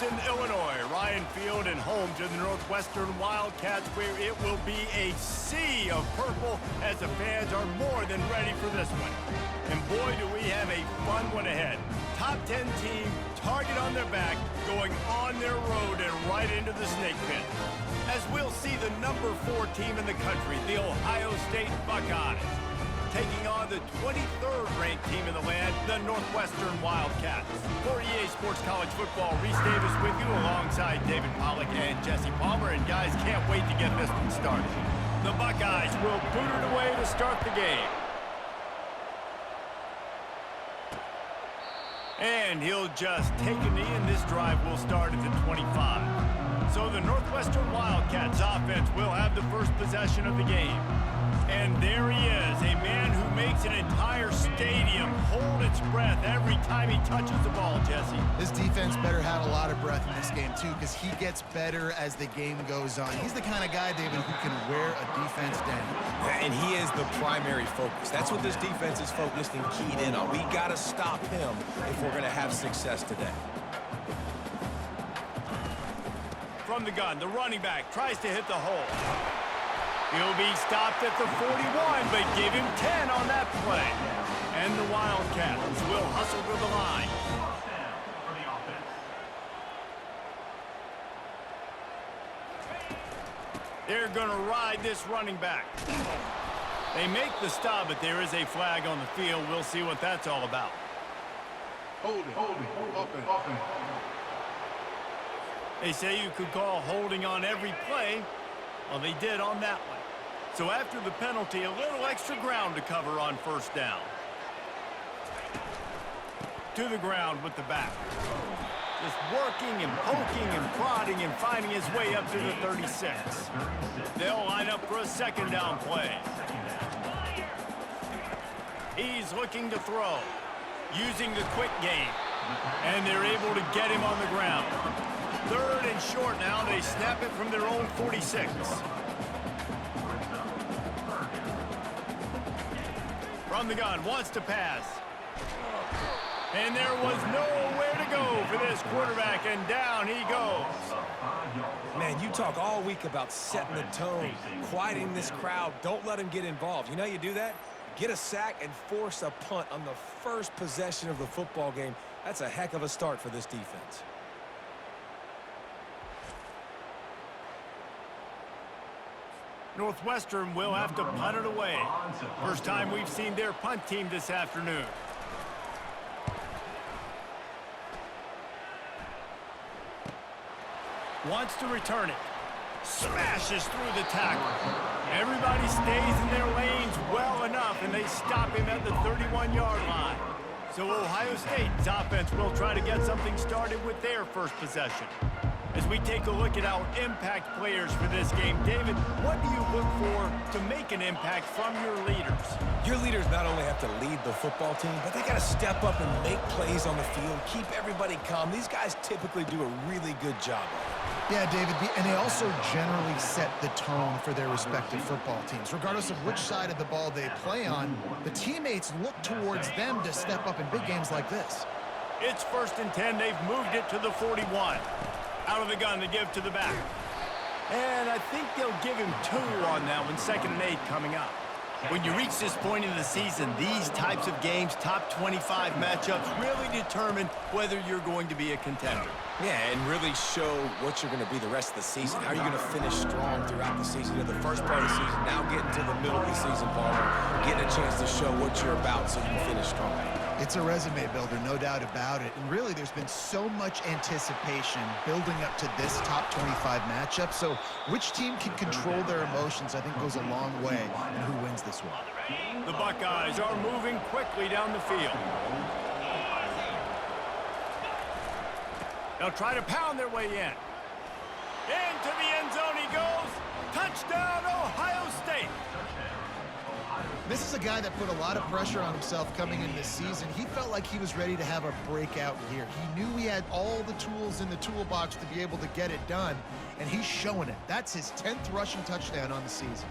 Northampton, Illinois. Ryan Field and home to the Northwestern Wildcats, where it will be a sea of purple as the fans are more than ready for this one. And boy, do we have a fun one ahead. Top 10 team, target on their back, going on their road and right into the snake pit. As we'll see the number 4 team in the country, the Ohio State Buckeyes, taking on the 23rd ranked team in the land, the Northwestern Wildcats. For EA Sports College Football, Reese Davis with you alongside David Pollack and Jesse Palmer. And guys, can't wait to get this one started. The Buckeyes will boot it away to start the game. And he'll just take a knee, and this drive will start at the 25. So the Northwestern Wildcats offense will have the first possession of the game. And there he is, a man who makes an entire stadium hold its breath every time he touches the ball, Jesse. This defense better have a lot of breath in this game, too, because he gets better as the game goes on. He's the kind of guy, David, who can wear a defense down. And he is the primary focus. That's what this defense is focused and keyed in on. We got to stop him if we're going to have success today. From the gun, the running back tries to hit the hole. He'll be stopped at the 41, but give him 10 on that play. And the Wildcats will hustle to the line. They're going to ride this running back. They make the stop, but there is a flag on the field. We'll see what that's all about. Holding. They say you could call holding on every play. Well, they did on that one. So after the penalty, a little extra ground to cover on first down. To the ground with the back. Just working and poking and prodding and finding his way up to the 36. They'll line up for a second down play. He's looking to throw, using the quick game. And they're able to get him on the ground. Third and short now. They snap it from their own 46. From the gun, wants to pass. And there was nowhere to go for this quarterback, and down he goes. Man, you talk all week about setting the tone, quieting this crowd. Don't let him get involved. You know how you do that? Get a sack and force a punt on the first possession of the football game. That's a heck of a start for this defense. Northwestern will have to punt it away. First time we've seen their punt team this afternoon. Wants to return it. Smashes through the tackle. Everybody stays in their lanes well enough, and they stop him at the 31-yard line. So Ohio State's offense will try to get something started with their first possession. As we take a look at our impact players for this game, David, what do you look for to make an impact from your leaders? Your leaders not only have to lead the football team, but they got to step up and make plays on the field, keep everybody calm. These guys typically do a really good job of it. Yeah, David, and they also generally set the tone for their respective football teams. Regardless of which side of the ball they play on, the teammates look towards them to step up in big games like this. It's 1st and 10. They've moved it to the 41. Out of the gun to give to the back. And I think they'll give him 2 on that one, 2nd and 8 coming up. When you reach this point in the season, these types of games, top 25 matchups, really determine whether you're going to be a contender. Yeah, and really show what you're going to be the rest of the season. How are you going to finish strong throughout the season? You know, the first part of the season, now getting to the middle of the season, Palmer, getting a chance to show what you're about so you can finish strong. It's a resume builder, no doubt about it. And really, there's been so much anticipation building up to this top 25 matchup. So which team can control their emotions, I think, goes a long way in who wins this one. The Buckeyes are moving quickly down the field. They'll try to pound their way in. Into the end zone he goes. Touchdown, Ohio State. This is a guy that put a lot of pressure on himself coming into this season. He felt like he was ready to have a breakout year. He knew he had all the tools in the toolbox to be able to get it done, and he's showing it. That's his 10th rushing touchdown on the season.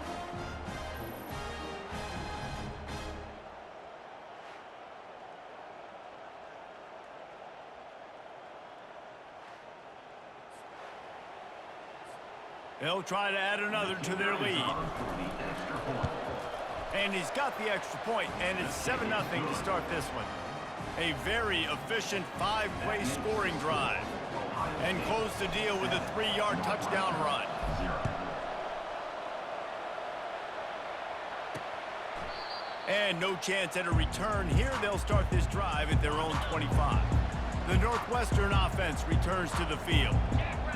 They'll try to add another to their lead. And he's got the extra point, and it's 7-0 to start this one. A very efficient 5-play scoring drive. And close the deal with a 3-yard touchdown run. And no chance at a return. Here they'll start this drive at their own 25. The Northwestern offense returns to the field.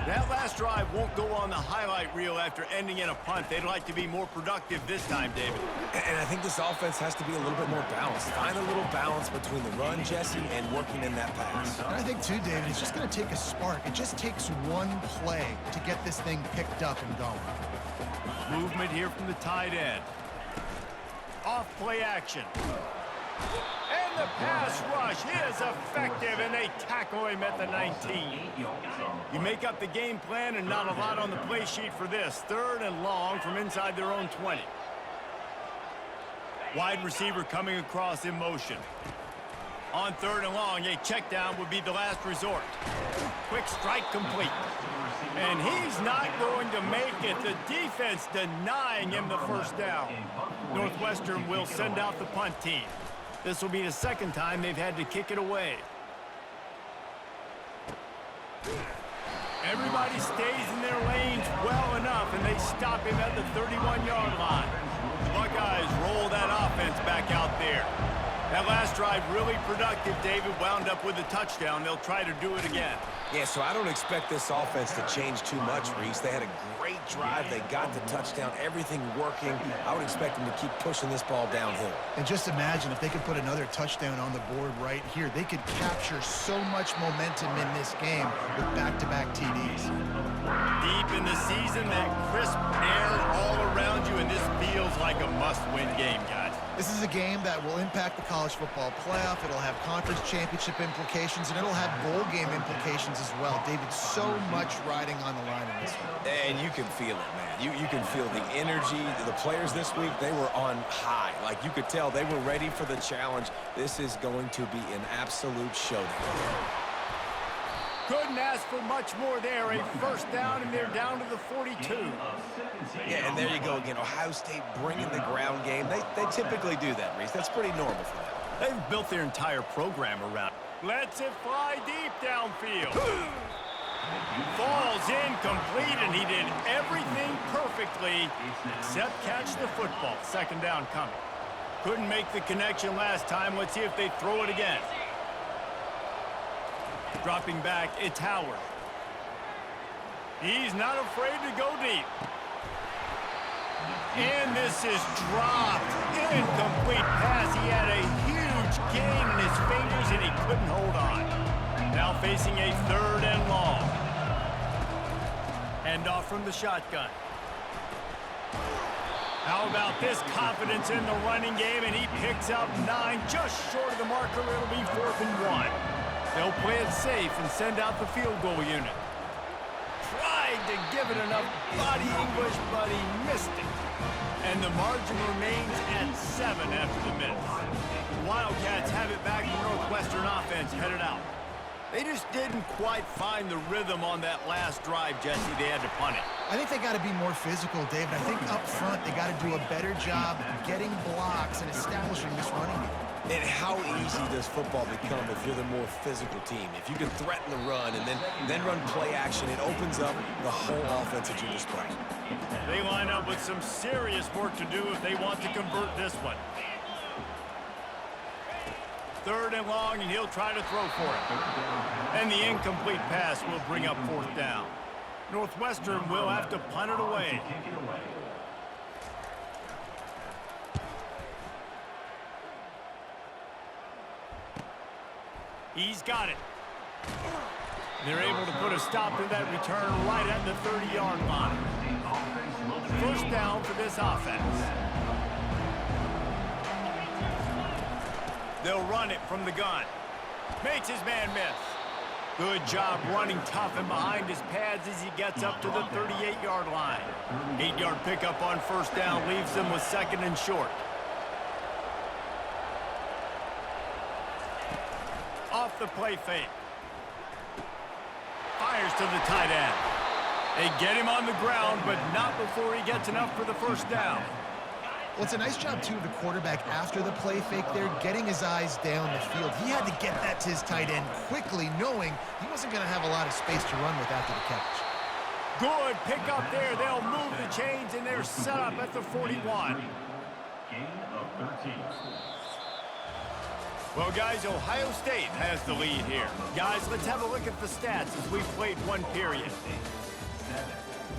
That last drive won't go on the highlight reel after ending in a punt. They'd like to be more productive this time, David. And I think this offense has to be a little bit more balanced. Find a little balance between the run, Jesse, and working in that pass. And I think, too, David, it's just going to take a spark. It just takes one play to get this thing picked up and going. Movement here from the tight end. Off play action. And the pass rush is effective, and they tackle him at the 19. You make up the game plan, and not a lot on the play sheet for this. 3rd and long from inside their own 20. Wide receiver coming across in motion. On 3rd and long, a check down would be the last resort. Quick strike complete. And he's not going to make it. The defense denying him the first down. Northwestern will send out the punt team. This will be the 2nd time they've had to kick it away. Everybody stays in their lanes well enough, and they stop him at the 31-yard line. The Buckeyes roll that offense back out there. That last drive really productive. David wound up with a touchdown. They'll try to do it again. Yeah, so I don't expect this offense to change too much, Reese. They had a great drive. They got the touchdown. Everything working. I would expect them to keep pushing this ball downhill. And just imagine if they could put another touchdown on the board right here. They could capture so much momentum in this game with back-to-back TDs. Deep in the season, that crisp air all around you, and this feels like a must-win game, guys. This is a game that will impact the college football playoff. It'll have conference championship implications, and it'll have bowl game implications as well. David, so much riding on the line in this one. And you can feel it, man. You can feel the energy. The players this week, they were on high. Like, you could tell they were ready for the challenge. This is going to be an absolute showdown. Couldn't ask for much more there. A first down, and they're down to the 42. Yeah, and there you go again. Ohio State bringing the ground game. They typically do that, Reese. That's pretty normal for them. They've built their entire program around it. Lets it fly deep downfield. Falls incomplete, and he did everything perfectly except catch the football. 2nd down coming. Couldn't make the connection last time. Let's see if they throw it again. Dropping back, it's Howard. He's not afraid to go deep. And this is dropped. Incomplete pass. He had a huge gain in his fingers, and he couldn't hold on. Now facing a 3rd and long. Handoff from the shotgun. How about this confidence in the running game, and he picks up 9, just short of the marker. It'll be 4th and 1. They'll play it safe and send out the field goal unit. Tried to give it enough body English, but he missed it. And the margin remains at 7 after the miss. Wildcats have it back. The Northwestern offense headed out. They just didn't quite find the rhythm on that last drive, Jesse. They had to punt it. I think they got to be more physical, David. I think up front they got to do a better job getting blocks and establishing this running game. And how easy does football become if you're the more physical team? If you can threaten the run and then run play action, it opens up the whole offense at your display. They line up with some serious work to do if they want to convert this one. 3rd and long, and he'll try to throw for it. And the incomplete pass will bring up 4th down. Northwestern will have to punt it away. He's got it. They're able to put a stop to that return right at the 30-yard line. 1st down for this offense. They'll run it from the gun. Makes his man miss. Good job running tough and behind his pads as he gets up to the 38-yard line. 8-yard pickup on 1st down leaves them with 2nd and short. Off the play fake. Fires to the tight end. They get him on the ground, but not before he gets enough for the first down. Well, it's a nice job, too, of the quarterback after the play fake there, getting his eyes down the field. He had to get that to his tight end quickly, knowing he wasn't going to have a lot of space to run with after the catch. Good pick up there. They'll move the chains, and they're set up at the 41. Gain of 13. Well, guys, Ohio State has the lead here. Guys, let's have a look at the stats as we've played one period. 7,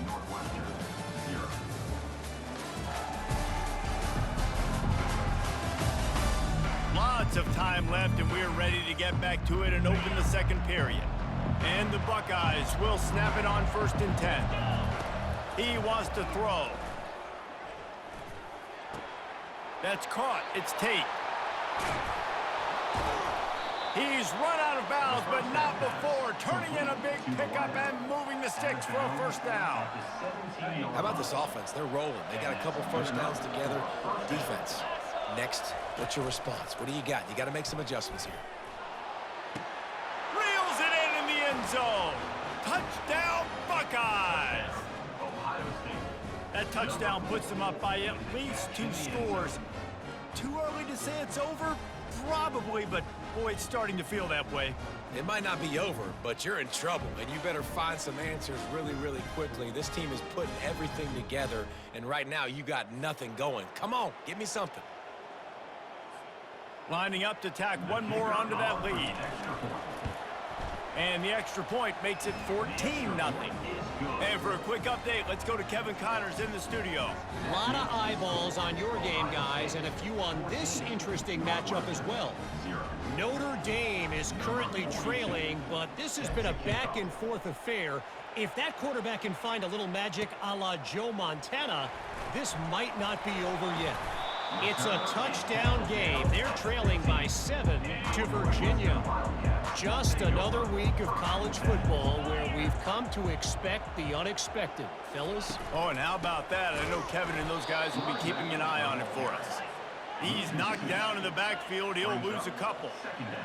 Northwestern 0. Lots of time left, and we're ready to get back to it and open the second period. And the Buckeyes will snap it on 1st and 10. He wants to throw. That's caught. It's Tate. He's run out of bounds, but not before turning in a big pickup and moving the sticks for a first down. How about this offense? They're rolling. They got a couple first downs together. Defense. Next, what's your response? What do you got? You got to make some adjustments here. Reels it in the end zone. Touchdown, Buckeyes. Ohio State. That touchdown puts them up by at least 2 scores. Too early to say it's over? Probably, but boy, it's starting to feel that way. It might not be over, but you're in trouble, and you better find some answers really, really quickly. This team is putting everything together, and right now you got nothing going. Come on, give me something. Lining up to tack one more onto that lead. And the extra point makes it 14-0. And for a quick update, let's go to Kevin Connors in the studio. A lot of eyeballs on your game, guys, and a few on this interesting matchup as well. Notre Dame is currently trailing, but this has been a back-and-forth affair. If that quarterback can find a little magic a la Joe Montana, this might not be over yet. It's a touchdown game. They're trailing by 7 to Virginia. Just another week of college football where we've come to expect the unexpected. Fellas? Oh, and how about that? I know Kevin and those guys will be keeping an eye on it for us. He's knocked down in the backfield. He'll lose a couple.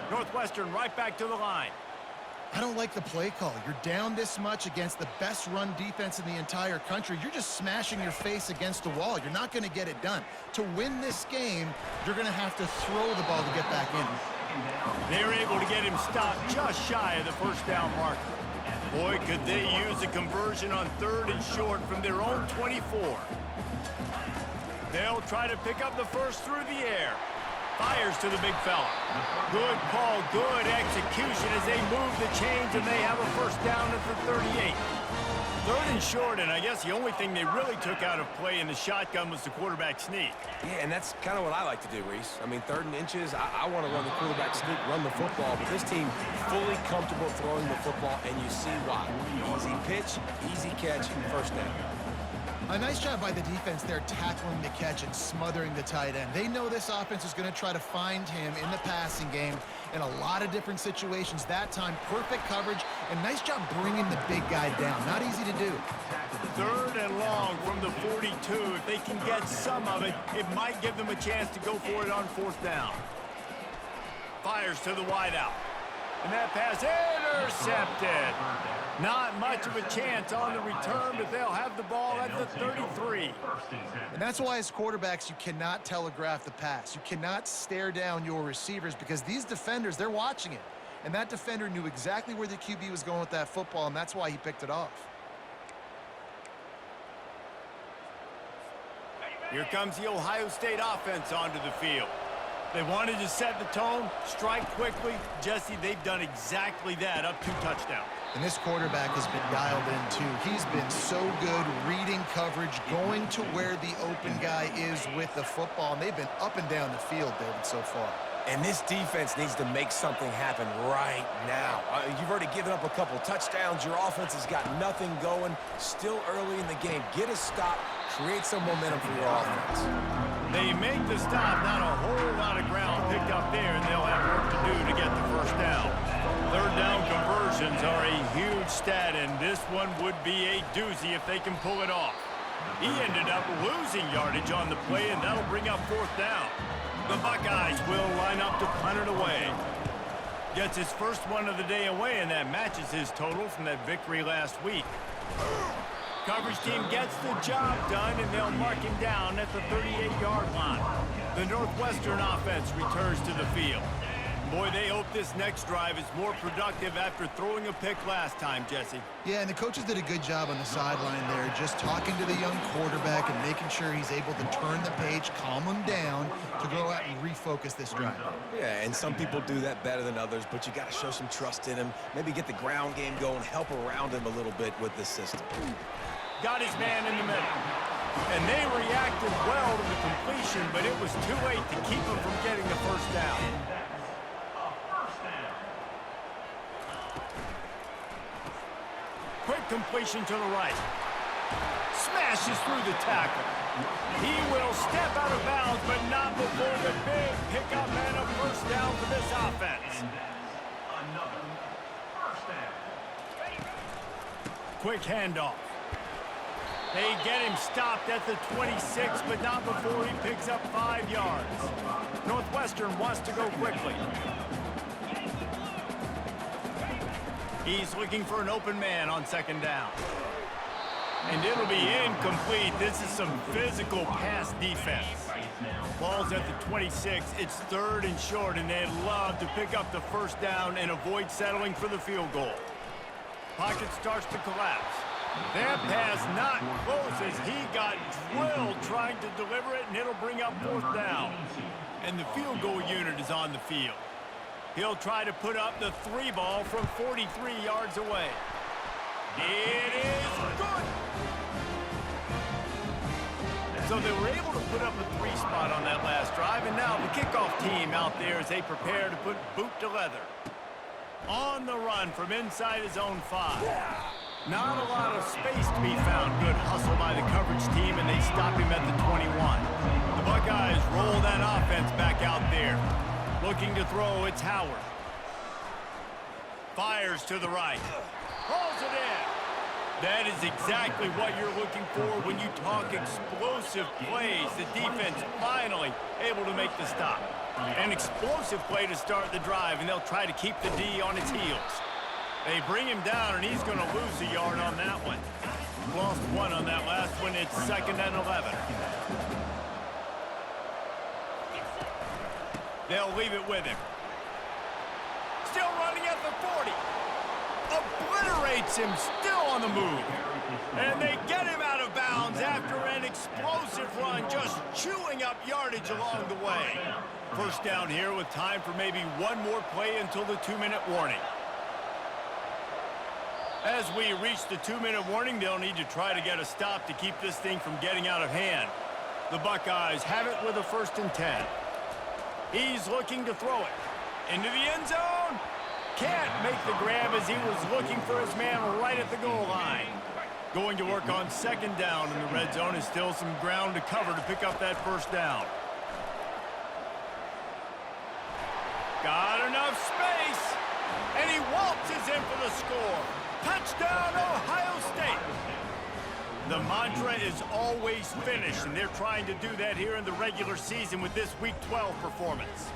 Northwestern right back to the line. I don't like the play call. You're down this much against the best run defense in the entire country. You're just smashing your face against the wall. You're not going to get it done. To win this game, you're going to have to throw the ball to get back in. They're able to get him stopped just shy of the first down marker. Boy, could they use a conversion on 3rd and short from their own 24. They'll try to pick up the first through the air. Fires to the big fella. Good call, good execution as they move the chains, and they have a first down at the 38. 3rd and short, and I guess the only thing they really took out of play in the shotgun was the quarterback sneak. Yeah, and that's kind of what I like to do, Reese. I mean, 3rd and inches, I want to run the quarterback sneak, run the football, but this team fully comfortable throwing the football, and you see why. Easy pitch, easy catch, first down. A nice job by the defense there tackling the catch and smothering the tight end. They know this offense is going to try to find him in the passing game in a lot of different situations. That time, perfect coverage, and nice job bringing the big guy down. Not easy to do. 3rd and long from the 42. If they can get some of it, it might give them a chance to go for it on 4th down. Fires to the wideout. And that pass intercepted. Not much of a chance on the return, but they'll have the ball at the 33. And that's why as quarterbacks, you cannot telegraph the pass. You cannot stare down your receivers because these defenders, they're watching it. And that defender knew exactly where the QB was going with that football, and that's why he picked it off. Here comes the Ohio State offense onto the field. They wanted to set the tone, strike quickly. Jesse, they've done exactly that, up 2 touchdowns. And this quarterback has been dialed in, too. He's been so good reading coverage, going to where the open guy is with the football. And they've been up and down the field, David, so far. And this defense needs to make something happen right now. You've already given up a couple touchdowns. Your offense has got nothing going. Still early in the game. Get a stop. Create some momentum for your offense. They make the stop. Not a whole lot of ground picked up there, and they'll have work to do to get the first down. 3rd down conversions are a huge stat, and this one would be a doozy if they can pull it off. He ended up losing yardage on the play, and that'll bring up 4th down. The Buckeyes will line up to punt it away. Gets his first one of the day away, and that matches his total from that victory last week. Coverage team gets the job done, and they'll mark him down at the 38-yard line. The Northwestern offense returns to the field. Boy, they hope this next drive is more productive after throwing a pick last time, Jesse. Yeah, and the coaches did a good job on the sideline there, just talking to the young quarterback and making sure he's able to turn the page, calm him down to go out and refocus this drive. Yeah, and some people do that better than others, but you got to show some trust in him. Maybe get the ground game going, help around him a little bit with this system. Got his man in the middle. And they reacted well to the completion, but it was too late to keep him from getting the first down. Quick completion to the right. Smashes through the tackle. He will step out of bounds, but not before the big pickup and a first down for this offense. Another first down. Quick handoff. They get him stopped at the 26, but not before he picks up 5 yards. Northwestern wants to go quickly. He's looking for an open man on second down. And it'll be incomplete. This is some physical pass defense. Ball's at the 26. It's 3rd and short, and they'd love to pick up the first down and avoid settling for the field goal. Pocket starts to collapse. That pass not close as he got drilled trying to deliver it, and it'll bring up 4th down. And the field goal unit is on the field. He'll try to put up the 3 ball from 43 yards away. It is good. So they were able to put up a 3 spot on that last drive, and now the kickoff team out there as they prepare to put boot to leather. On the run from inside his own 5. Not a lot of space to be found. Good hustle by the coverage team, and they stop him at the 21. The Buckeyes roll that offense back out there. Looking to throw, it's Howard. Fires to the right. Pulls it in. That is exactly what you're looking for when you talk explosive plays. The defense finally able to make the stop. An explosive play to start the drive, and they'll try to keep the D on its heels. They bring him down, and he's going to lose a yard on that one. Lost 1 on that last one. It's 2nd and 11. They'll leave it with him. Still running at the 40. Obliterates him, still on the move. And they get him out of bounds after an explosive run, just chewing up yardage along the way. First down here with time for maybe one more play until the 2-minute warning. As we reach the 2-minute warning, they'll need to try to get a stop to keep this thing from getting out of hand. The Buckeyes have it with a 1st and 10. He's looking to throw it. Into the end zone. Can't make the grab as he was looking for his man right at the goal line. Going to work on 2nd down, and the red zone is still some ground to cover to pick up that first down. Got enough space. And he waltzes in for the score. Touchdown, Ohio State. The mantra is always finish, and they're trying to do that here in the regular season with this Week 12 performance.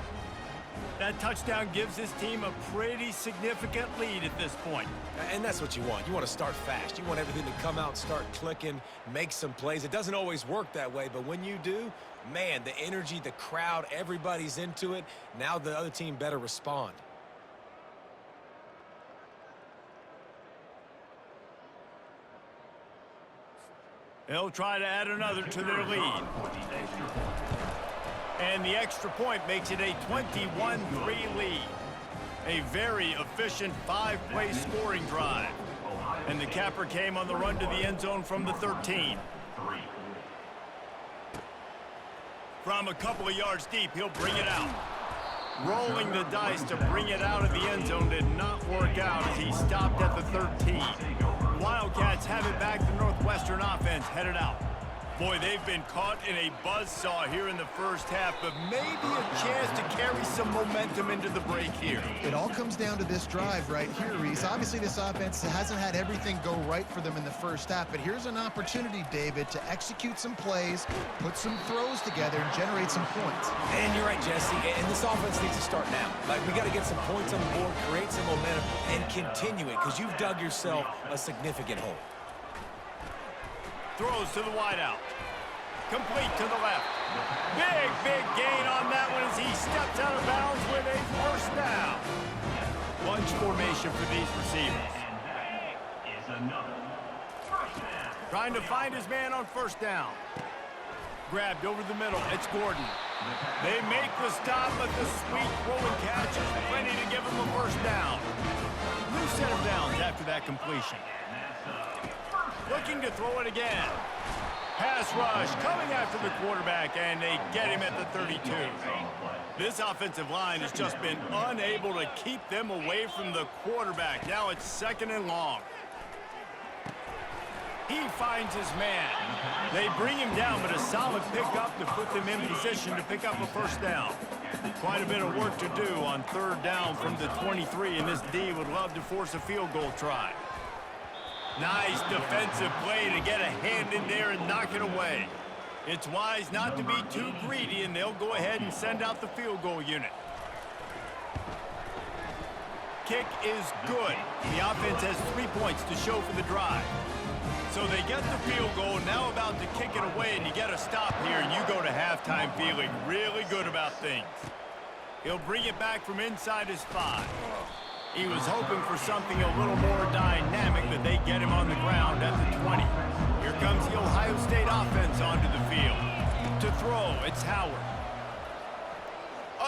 That touchdown gives his team a pretty significant lead at this point. And that's what you want. You want to start fast. You want everything to come out and start clicking, make some plays. It doesn't always work that way, but when you do, man, the energy, the crowd, everybody's into it. Now the other team better respond. They'll try to add another to their lead. And the extra point makes it a 21-3 lead. A very efficient 5-play scoring drive. And the capper came on the run to the end zone from the 13. From a couple of yards deep, he'll bring it out. Rolling the dice to bring it out of the end zone did not work out as he stopped at the 13. Wildcats have it back. The Northwestern offense headed out. Boy, they've been caught in a buzzsaw here in the first half, but maybe a chance to carry some momentum into the break here. It all comes down to this drive right here, Reese. Obviously, this offense hasn't had everything go right for them in the first half, but here's an opportunity, David, to execute some plays, put some throws together, and generate some points. And you're right, Jesse, and this offense needs to start now. Like, we got to get some points on the board, create some momentum, and continue it, because you've dug yourself a significant hole. Throws to the wideout. Complete to the left. Big gain on that one as he steps out of bounds with a first down. Bunch formation for these receivers. And that is another first down. Trying to find his man on first down. Grabbed over the middle. It's Gordon. They make the stop, but the sweet throw and catch is ready to give him a first down. New set of downs after that completion. Looking to throw it again. Pass rush coming after the quarterback, and they get him at the 32. This offensive line has just been unable to keep them away from the quarterback. Now it's 2nd and long. He finds his man. They bring him down, but a solid pickup to put them in position to pick up a first down. Quite a bit of work to do on 3rd down from the 23, and this D would love to force a field goal try. Nice defensive play to get a hand in there and knock it away. It's wise not to be too greedy, and they'll go ahead and send out the field goal unit. Kick is good. The offense has 3 points to show for the drive. So they get the field goal, now about to kick it away, and you get a stop here, and you go to halftime feeling really good about things. He'll bring it back from inside his 5. He was hoping for something a little more dynamic, but they get him on the ground at the 20. Here comes the Ohio State offense onto the field. To throw, it's Howard.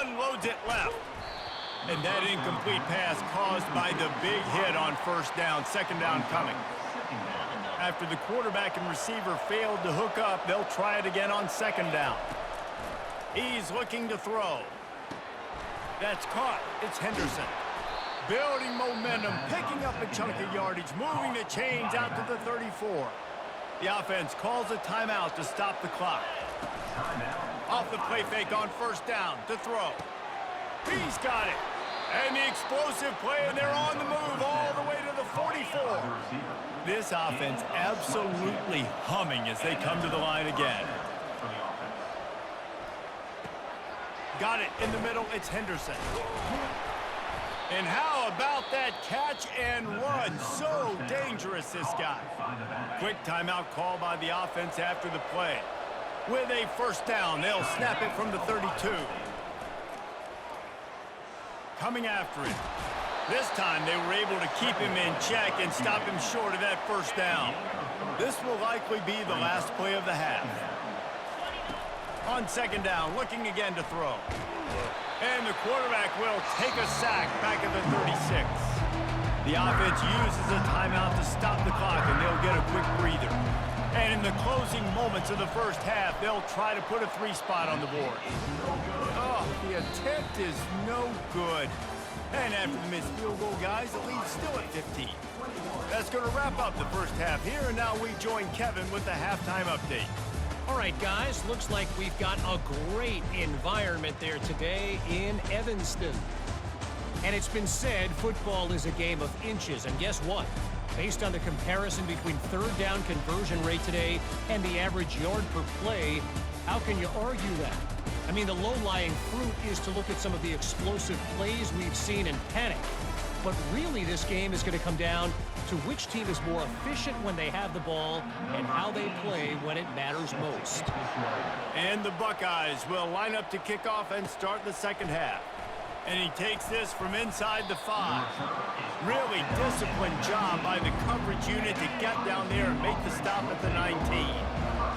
Unloads it left. And that incomplete pass caused by the big hit on first down, 2nd down coming. After the quarterback and receiver failed to hook up, they'll try it again on 2nd down. He's looking to throw. That's caught. It's Henderson. Building momentum, picking up a chunk of yardage, moving the chains out to the 34. The offense calls a timeout to stop the clock. Off the play fake on first down to throw. He's got it. And the explosive play, and they're on the move all the way to the 44. This offense absolutely humming as they come to the line again. Got it in the middle. It's Henderson. And how about that catch and run? So dangerous, this guy. Quick timeout call by the offense after the play. With a first down, they'll snap it from the 32. Coming after it. This time they were able to keep him in check and stop him short of that first down. This will likely be the last play of the half. On 2nd down, looking again to throw. And the quarterback will take a sack back at the 36. The offense uses a timeout to stop the clock, and they'll get a quick breather. And in the closing moments of the first half, they'll try to put a 3-spot on the board. Oh, the attempt is no good. And after the missed field goal, guys, the lead's still at 15. That's going to wrap up the first half here, and now we join Kevin with the halftime update. All right, guys, looks like we've got a great environment there today in Evanston. And it's been said football is a game of inches, and guess what? Based on the comparison between 3rd down conversion rate today and the average yard per play, how can you argue that? I mean, the low-lying fruit is to look at some of the explosive plays we've seen in panic. But really, this game is going to come down to which team is more efficient when they have the ball and how they play when it matters most. And the Buckeyes will line up to kick off and start the second half. And he takes this from inside the 5. Really disciplined job by the coverage unit to get down there and make the stop at the 19.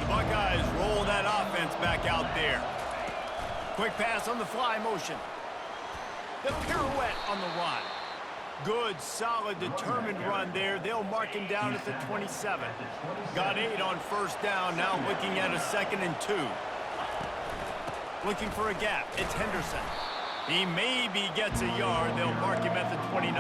The Buckeyes roll that offense back out there. Quick pass on the fly motion. The pirouette on the run. Good, solid, determined run there. They'll mark him down at the 27. Got 8 on first down, now looking at a 2nd and 2. Looking for a gap. It's Henderson. He maybe gets a yard. They'll mark him at the 29.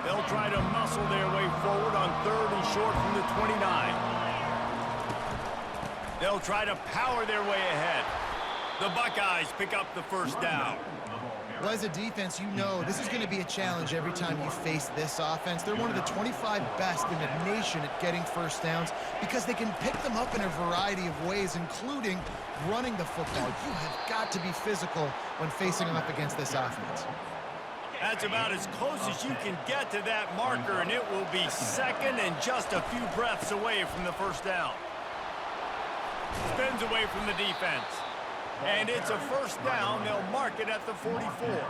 They'll try to muscle their way forward on 3rd and short from the 29. They'll try to power their way ahead. The Buckeyes pick up the first down. Well, as a defense, you know this is going to be a challenge every time you face this offense. They're one of the 25 best in the nation at getting first downs because they can pick them up in a variety of ways, including running the football. You have got to be physical when facing them up against this offense. That's about as close as you can get to that marker, and it will be 2nd and just a few breaths away from the first down. Spins away from the defense. And it's a first down. They'll mark it at the 44.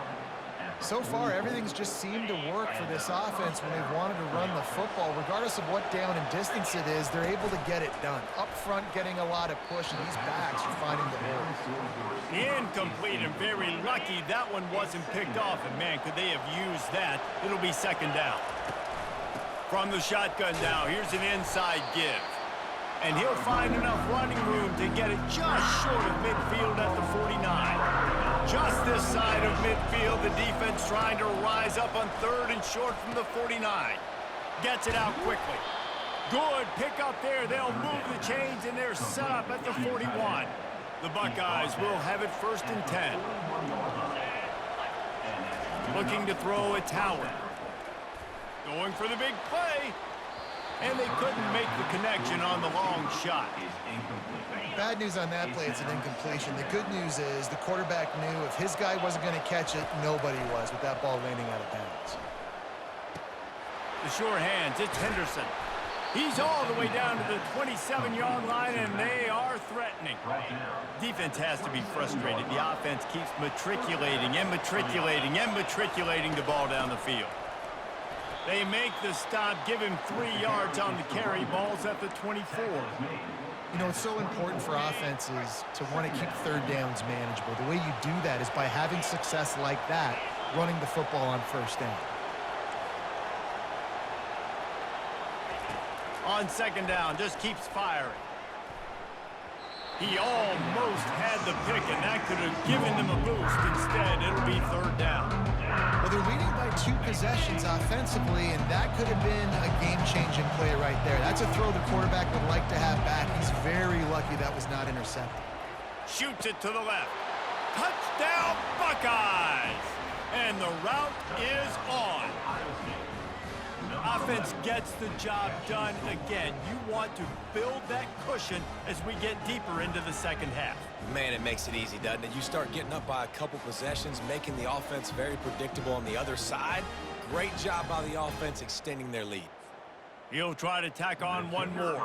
So far, everything's just seemed to work for this offense when they've wanted to run the football. Regardless of what down and distance it is, they're able to get it done. Up front, getting a lot of push, and these backs are finding the hole. Incomplete, and very lucky that one wasn't picked off. And, man, could they have used that? It'll be 2nd down. From the shotgun now, here's an inside give. And he'll find enough running room to get it just short of midfield at the 49. Just this side of midfield, the defense trying to rise up on 3rd and short from the 49. Gets it out quickly. Good pick up there. They'll move the chains, and they're set up at the 41. The Buckeyes will have it 1st and 10. Looking to throw it Howard. Going for the big play. And they couldn't make the connection on the long shot. Bad news on that play, it's an incompletion. The good news is the quarterback knew if his guy wasn't going to catch it, nobody was with that ball landing out of bounds. The sure hands, it's Henderson. He's all the way down to the 27-yard line, and they are threatening. Defense has to be frustrated. The offense keeps matriculating and matriculating and matriculating the ball down the field. They make the stop, give him 3 yards on the carry. Ball's at the 24. You know, it's so important for offenses to want to keep 3rd downs manageable. The way you do that is by having success like that, running the football on 1st down. On 2nd down, just keeps firing. He almost had the pick, and that could have given them a boost. Instead, it'll be 3rd down. Well, they're leading by 2 possessions offensively, and that could have been a game-changing play right there. That's a throw the quarterback would like to have back. He's very lucky that was not intercepted. Shoots it to the left. Touchdown, Buckeyes! And the route is on. Offense gets the job done again. You want to build that cushion as we get deeper into the 2nd half. Man, it makes it easy, doesn't it? You start getting up by a couple possessions, making the offense very predictable on the other side. Great job by the offense extending their lead. He'll try to tack on one more.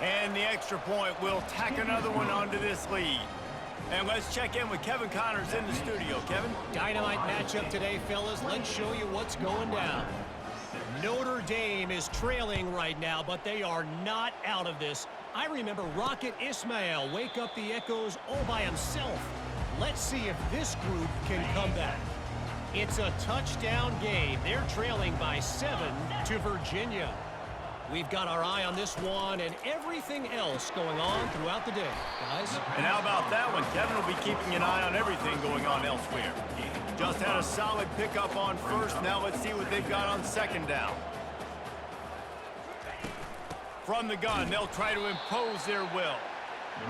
And the extra point will tack another one onto this lead. And let's check in with Kevin Connors in the studio. Kevin? Dynamite matchup today, fellas. Let's show you what's going down. Notre Dame is trailing right now, but they are not out of this. I remember Rocket Ismail wake up the echoes all by himself. Let's see if this group can come back. It's a touchdown game. They're trailing by 7 to Virginia. We've got our eye on this one and everything else going on throughout the day, guys. And how about that one? Kevin will be keeping an eye on everything going on elsewhere. Just had a solid pickup on 1st. Now let's see what they've got on 2nd down. From the gun, they'll try to impose their will.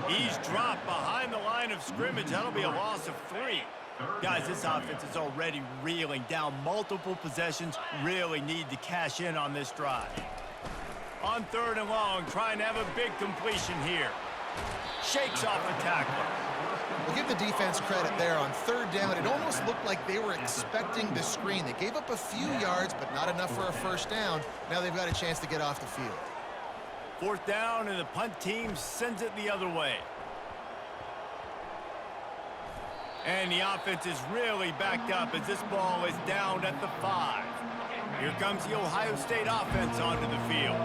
He's dropped behind the line of scrimmage. That'll be a loss of 3. Guys, this offense is already reeling down multiple possessions. Really need to cash in on this drive. On 3rd and long, trying to have a big completion here. Shakes off the tackler. We'll give the defense credit there. On 3rd down, it almost looked like they were expecting the screen. They gave up a few yards, but not enough for a 1st down. Now they've got a chance to get off the field. 4th down, and the punt team sends it the other way. And the offense is really backed up as this ball is down at the 5. Here comes the Ohio State offense onto the field.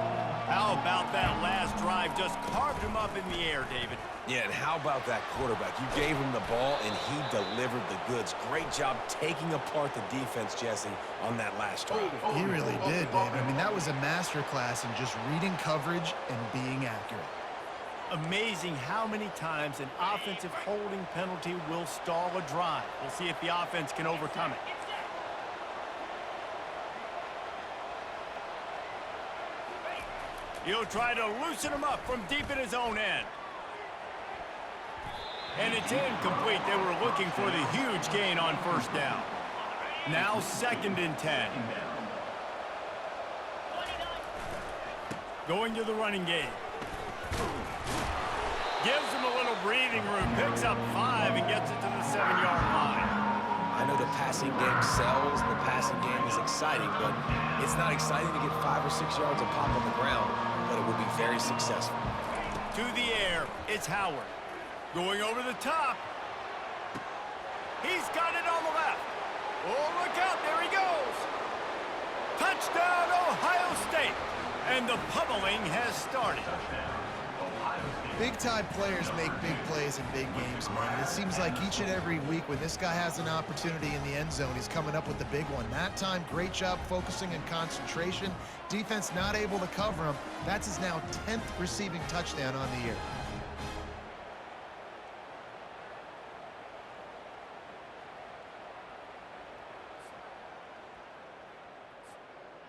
How about that last drive? Just carved him up in the air, David. Yeah, and how about that quarterback? You gave him the ball, and he delivered the goods. Great job taking apart the defense, Jesse, on that last drive. He really did, Dave. I mean, that was a masterclass in just reading coverage and being accurate. Amazing how many times an offensive holding penalty will stall a drive. We'll see if the offense can overcome it. He'll try to loosen him up from deep in his own end. And it's incomplete. They were looking for the huge gain on first down. Now 2nd and 10. Going to the running game. Gives him a little breathing room. Picks up 5 and gets it to the 7-yard line. I know the passing game sells, and the passing game is exciting, but it's not exciting to get 5 or 6 yards of pop on the ground, but it will be very successful. To the air, it's Howard. Going over the top. He's got it on the left. Oh, look out, there he goes. Touchdown, Ohio State. And the pummeling has started. Big-time players make big plays in big games, man. And it seems like each and every week when this guy has an opportunity in the end zone, he's coming up with the big one. That time, great job focusing and concentration. Defense not able to cover him. That's his now 10th receiving touchdown on the year.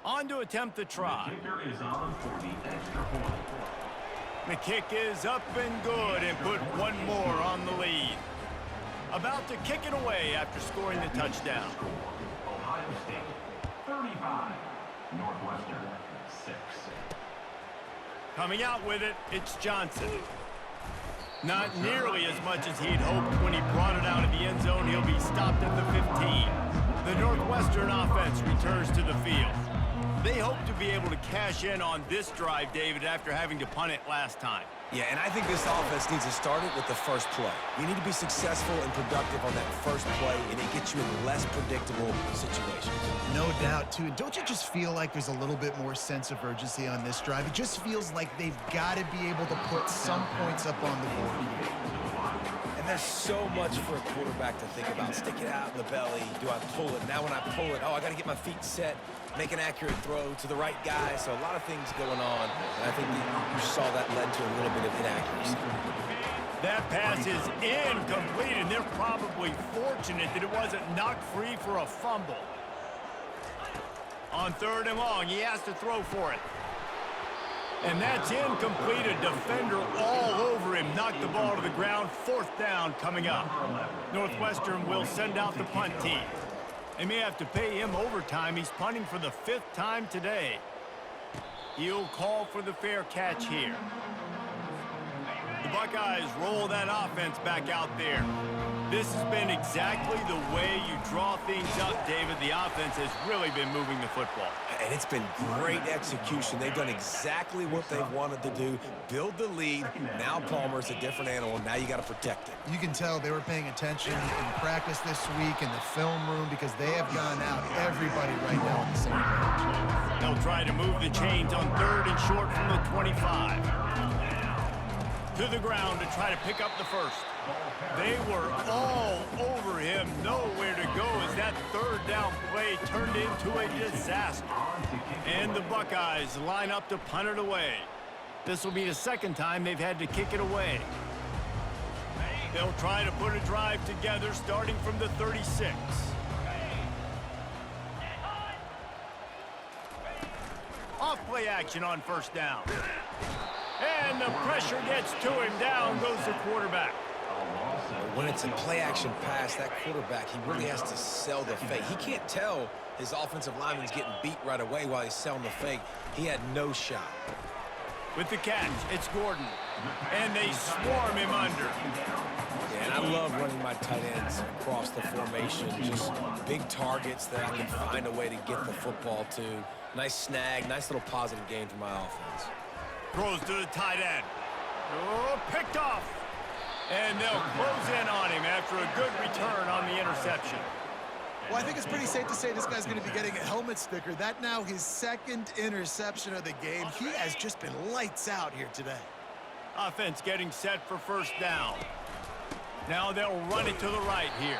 On to attempt the try. The kicker is on for the extra point. The kick is up and good and put one more on the lead. About to kick it away after scoring the touchdown. Ohio State 35, Northwestern 6. Coming out with it, it's Johnson. Not nearly as much as he'd hoped when he brought it out of the end zone. He'll be stopped at the 15. The Northwestern offense returns to the field. They hope to be able to cash in on this drive, David, after having to punt it last time. Yeah, and I think this offense needs to start it with the first play. You need to be successful and productive on that first play, and it gets you in less predictable situations. No doubt, too. And don't you just feel like there's a little bit more sense of urgency on this drive? It just feels like they've got to be able to put some points up on the board here. And there's so much for a quarterback to think about. Stick it out in the belly. Do I pull it? Now when I pull it, I got to get my feet set, make an accurate throw to the right guy. So a lot of things going on. And I think you saw that led to a little bit of inaccuracy. That pass is incomplete, and they're probably fortunate that it wasn't knocked free for a fumble. On 3rd and long, he has to throw for it. And that's incomplete. A defender all over him. Knocked the ball to the ground. 4th down coming up. Northwestern will send out the punt team. They may have to pay him overtime. He's punting for the 5th time today. He'll call for the fair catch here. The Buckeyes roll that offense back out there. This has been exactly the way you draw things up, David. The offense has really been moving the football. And it's been great execution. They've done exactly what they've wanted to do. Build the lead. Now Palmer's a different animal. Now you got to protect it. You can tell they were paying attention in practice this week in the film room because they have gone out everybody right now on the same page. They'll try to move the chains on 3rd and short from the 25. To the ground to try to pick up the first. They were all over him, nowhere to go as that 3rd down play turned into a disaster. And the Buckeyes line up to punt it away. This will be the 2nd time they've had to kick it away. They'll try to put a drive together starting from the 36. Off play action on 1st down. And the pressure gets to him. Down goes the quarterback. When it's a play-action pass, that quarterback, he really has to sell the fake. He can't tell his offensive lineman's getting beat right away while he's selling the fake. He had no shot. With the catch, it's Gordon. And they swarm him under. Yeah, and I love running my tight ends across the formation. Just big targets that I can find a way to get the football to. Nice snag, nice little positive gain for my offense. Throws to the tight end. Oh, picked off. And they'll close in on him after a good return on the interception. Well, I think it's pretty safe to say this guy's going to be getting a helmet sticker. That now his 2nd interception of the game. He has just been lights out here today. Offense getting set for 1st down. Now they'll run it to the right here.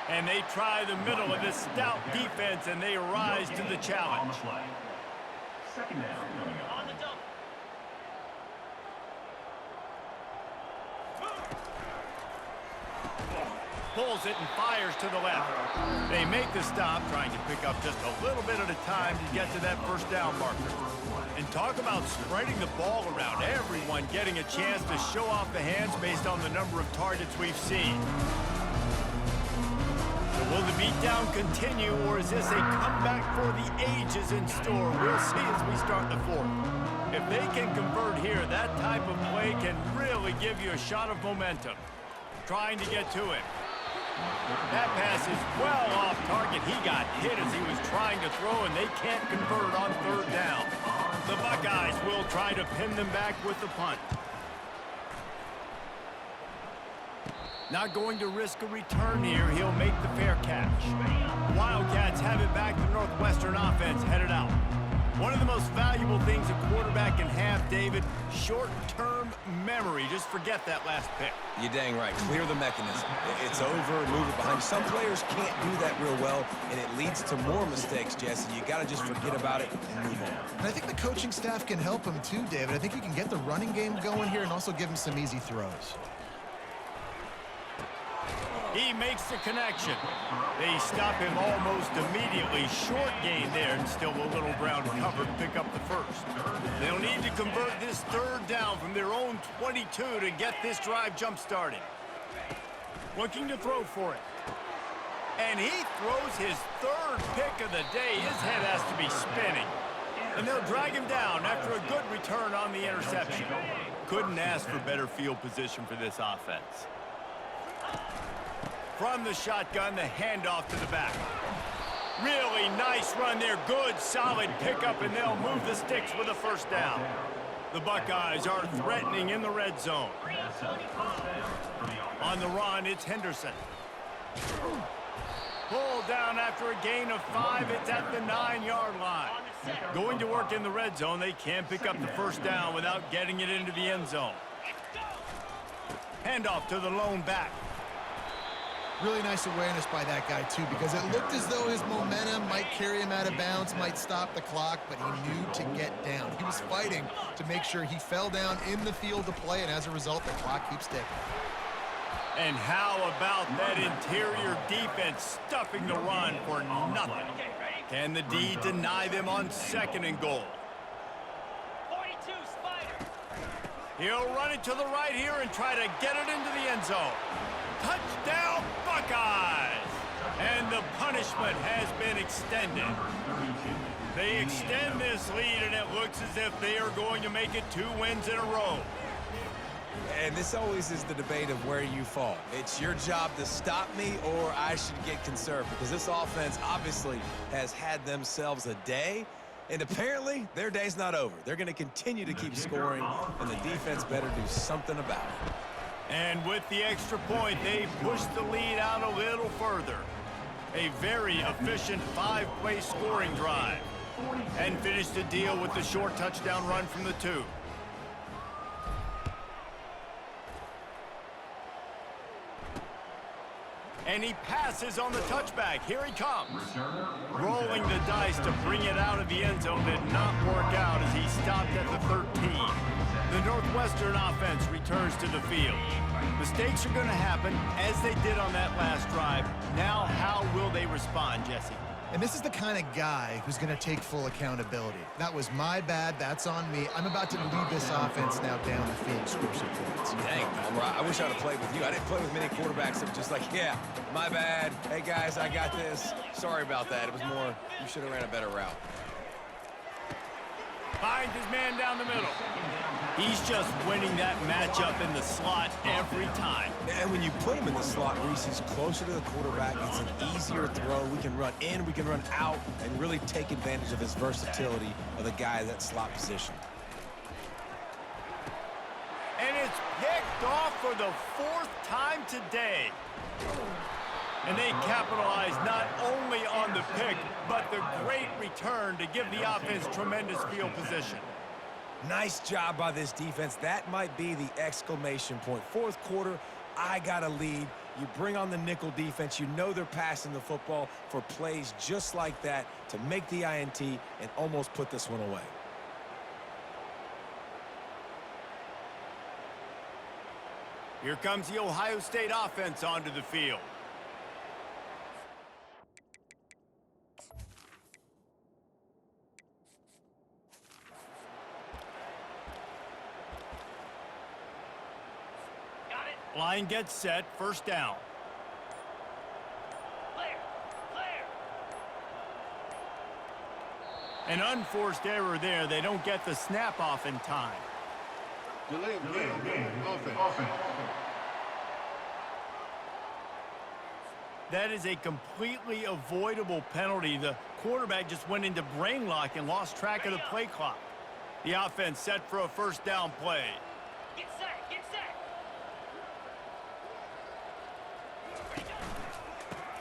And they try the middle of this stout defense, and they rise to the challenge. 2nd down coming up. pulls it and fires to the left. They make the stop, trying to pick up just a little bit at a time to get to that first down marker. And talk about spreading the ball around, everyone getting a chance to show off the hands based on the number of targets we've seen. So will the beatdown continue, or is this a comeback for the ages in store? We'll see as we start the fourth. If they can convert here, that type of play can really give you a shot of momentum. Trying to get to it. That pass is well off target. He got hit as he was trying to throw, and they can't convert on third down. The Buckeyes will try to pin them back with the punt. Not going to risk a return here. He'll make the fair catch. Wildcats have it back. The Northwestern offense headed out. One of the most valuable things a quarterback can have, David, short-term memory. Just forget that last pick. You're dang right. Clear the mechanism. It's over, move it behind. Some players can't do that real well, and it leads to more mistakes, Jesse. You got to just forget about it and move on. And I think the coaching staff can help him too, David. I think he can get the running game going here and also give him some easy throws. He makes the connection. They stop him almost immediately. Short gain there, and still a little ground covered to pick up the first. They'll need to convert this third down from their own 22 to get this drive jump-started. Looking to throw for it. And he throws his third pick of the day. His head has to be spinning. And they'll drag him down after a good return on the interception. Couldn't ask for better field position for this offense. From the shotgun, the handoff to the back. Really nice run there. Good, solid pickup, and they'll move the sticks with a first down. The Buckeyes are threatening in the red zone. On the run, it's Henderson. Pulled down after a gain of 5. It's at the 9-yard line. Going to work in the red zone. They can't pick up the first down without getting it into the end zone. Handoff to the lone back. Really nice awareness by that guy, too, because it looked as though his momentum might carry him out of bounds, might stop the clock, but he knew to get down. He was fighting to make sure he fell down in the field to play, and as a result, the clock keeps ticking. And how about that interior defense stuffing the run for nothing? Can the D deny them on 2nd and goal? 42 Spider. He'll run it to the right here and try to get it into the end zone. Touchdown, Buckeyes! And the punishment has been extended. They extend this lead, and it looks as if they are going to make it 2 wins in a row. And this always is the debate of where you fall. It's your job to stop me, or I should get conserved, because this offense obviously has had themselves a day, and apparently their day's not over. They're going to continue to keep scoring, and the defense better do something about it. And with the extra point, they push the lead out a little further. A very efficient 5-play scoring drive. And finish the deal with the short touchdown run from the 2. And he passes on the touchback. Here he comes. Rolling the dice to bring it out of the end zone did not work out as he stopped at the 13. The Northwestern offense returns to the field. Mistakes are going to happen, as they did on that last drive. Now, how will they respond, Jesse? And this is the kind of guy who's going to take full accountability. That was my bad. That's on me. I'm about to lead this offense now down the field, score some points. Dang, I wish I'd have played with you. I didn't play with many quarterbacks that were just like, yeah, my bad. Hey, guys, I got this. Sorry about that. It was more, you should have ran a better route. Finds his man down the middle. He's just winning that matchup in the slot every time. And when you put him in the slot, Reese, he's closer to the quarterback. It's an easier throw. We can run in, we can run out, and really take advantage of his versatility of the guy in that slot position. And it's picked off for the 4th time today. And they capitalize not only on the pick, but the great return to give the offense tremendous field position. Nice job by this defense. That might be the exclamation point. 4th quarter, I got a lead. You bring on the nickel defense. You know they're passing the football for plays just like that to make the INT and almost put this one away. Here comes the Ohio State offense onto the field. Line gets set, first down. An unforced error there. They don't get the snap off in time. Delay game. Offense. That is a completely avoidable penalty. The quarterback just went into brain lock and lost track of the play clock. The offense set for a first down play. Get set.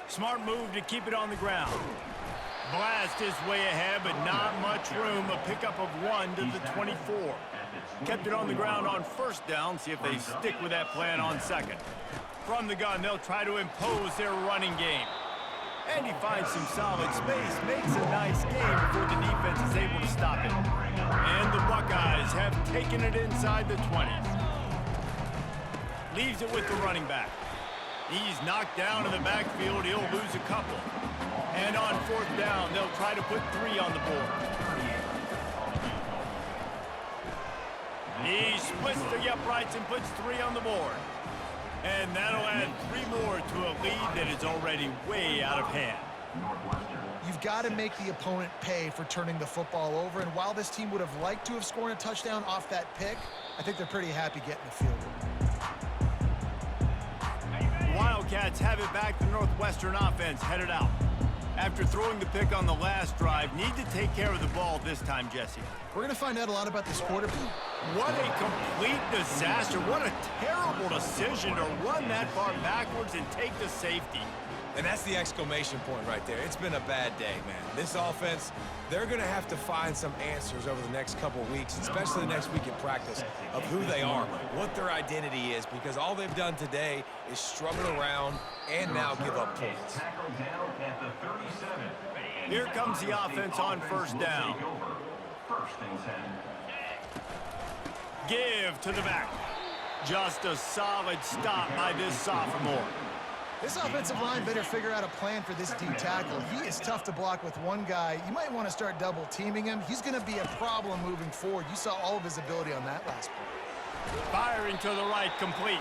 Smart move to keep it on the ground. Blast his way ahead, but not much room. A pickup of 1 to the 24. Kept it on the ground on first down. See if they stick with that plan on second. From the gun, they'll try to impose their running game. And he finds some solid space, makes a nice game before the defense is able to stop it. And the Buckeyes have taken it inside the 20s. Leaves it with the running back. He's knocked down in the backfield. He'll lose a couple. And on fourth down, they'll try to put 3 on the board. He splits the uprights and puts 3 on the board. And that'll add 3 more to a lead that is already way out of hand. You've got to make the opponent pay for turning the football over. And while this team would have liked to have scored a touchdown off that pick, I think they're pretty happy getting the field goal. The Wildcats have it back. The Northwestern offense headed out. After throwing the pick on the last drive, need to take care of the ball this time, Jesse. We're going to find out a lot about this quarterback. What a complete disaster. What a terrible decision to run that far backwards and take the safety. And that's the exclamation point right there. It's been a bad day, man. This offense, they're going to have to find some answers over the next couple weeks, especially the next week in practice, of who they are, what their identity is, because all they've done today is struggle around and now give up points. Here comes the offense on first down. Give to the back. Just a solid stop by this sophomore. This offensive line better figure out a plan for this D tackle. He is tough to block with one guy. You might want to start double teaming him. He's going to be a problem moving forward. You saw all of his ability on that last play. Firing to the right, complete.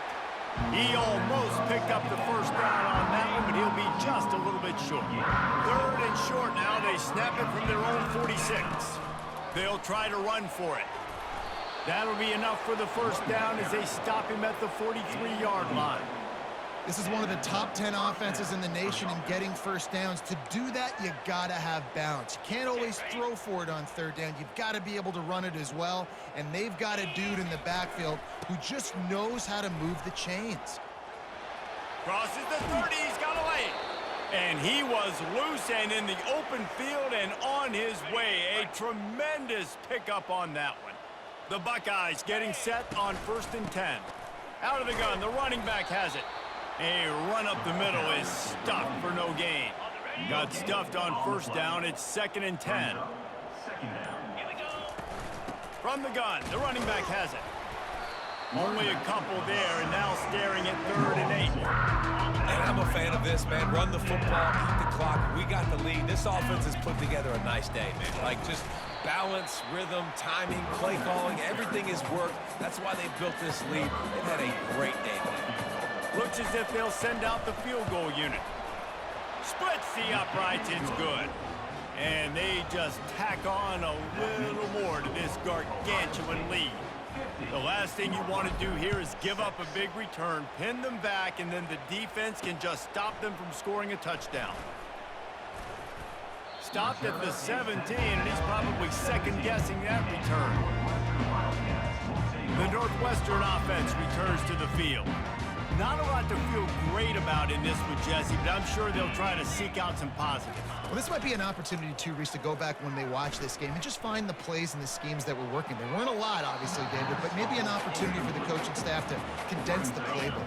He almost picked up the first down on that one, but he'll be just a little bit short. 3rd and short now. They snap it from their own 46. They'll try to run for it. That'll be enough for the first down as they stop him at the 43-yard line. This is one of the top 10 offenses in the nation in getting first downs. To do that, you got to have balance. You can't always throw for it on 3rd down. You've got to be able to run it as well. And they've got a dude in the backfield who just knows how to move the chains. Crosses the 30, he's got a lane. And he was loose and in the open field and on his way. A tremendous pickup on that one. The Buckeyes getting set on 1st and 10. Out of the gun, the running back has it. A run up the middle is stuffed for no gain. Got stuffed on first down. It's 2nd and 10. From the gun, the running back has it. Only a couple there, and now staring at 3rd and 8. And I'm a fan of this, man. Run the football, eat the clock. We got the lead. This offense has put together a nice day, man. Like, just balance, rhythm, timing, play calling, everything has worked. That's why they built this lead. They've had a great day today. Looks as if they'll send out the field goal unit. Splits the uprights, it's good. And they just tack on a little more to this gargantuan lead. The last thing you want to do here is give up a big return, pin them back, and then the defense can just stop them from scoring a touchdown. Stopped at the 17, and he's probably second-guessing that return. The Northwestern offense returns to the field. Not a lot to feel great about in this one, Jesse, but I'm sure they'll try to seek out some positives. Well, this might be an opportunity, too, Reese, to go back when they watch this game and just find the plays and the schemes that were working. There weren't a lot, obviously, David, but maybe an opportunity for the coaching staff to condense the playbook.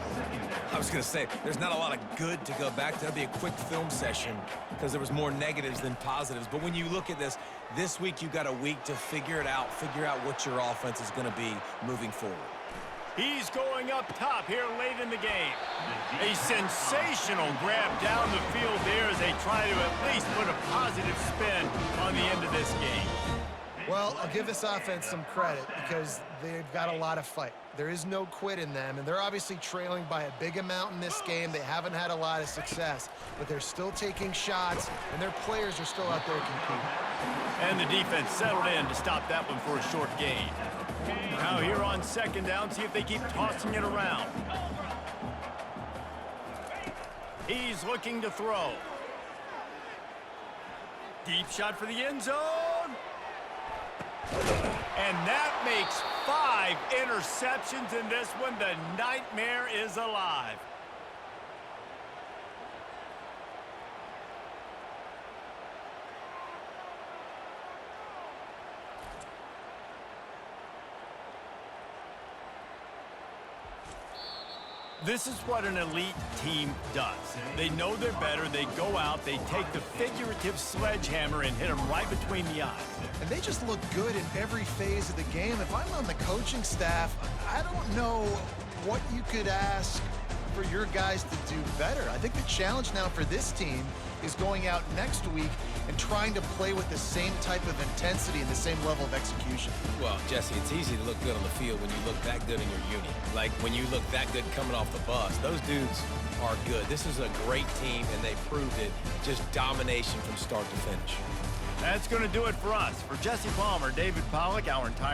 I was going to say, there's not a lot of good to go back to. That'll be a quick film session because there was more negatives than positives. But when you look at this week you got a week to figure it out, figure out what your offense is going to be moving forward. He's going up top here late in the game. A sensational grab down the field there as they try to at least put a positive spin on the end of this game. Well, I'll give this offense some credit because they've got a lot of fight. There is no quit in them, and they're obviously trailing by a big amount in this game. They haven't had a lot of success, but they're still taking shots, and their players are still out there competing. And the defense settled in to stop that one for a short gain. Now here on second down, see if they keep tossing it around. He's looking to throw. Deep shot for the end zone. And that makes 5 interceptions in this one. The nightmare is alive. This is what an elite team does. They know they're better. They go out, they take the figurative sledgehammer and hit them right between the eyes. And they just look good in every phase of the game. If I'm on the coaching staff, I don't know what you could ask for your guys to do better. I think the challenge now for this team is going out next week and trying to play with the same type of intensity and the same level of execution. Well, Jesse, it's easy to look good on the field when you look that good in your unit. Like when you look that good coming off the bus. Those dudes are good. This is a great team, and they proved it. Just domination from start to finish. That's going to do it for us. For Jesse Palmer, David Pollack, our entire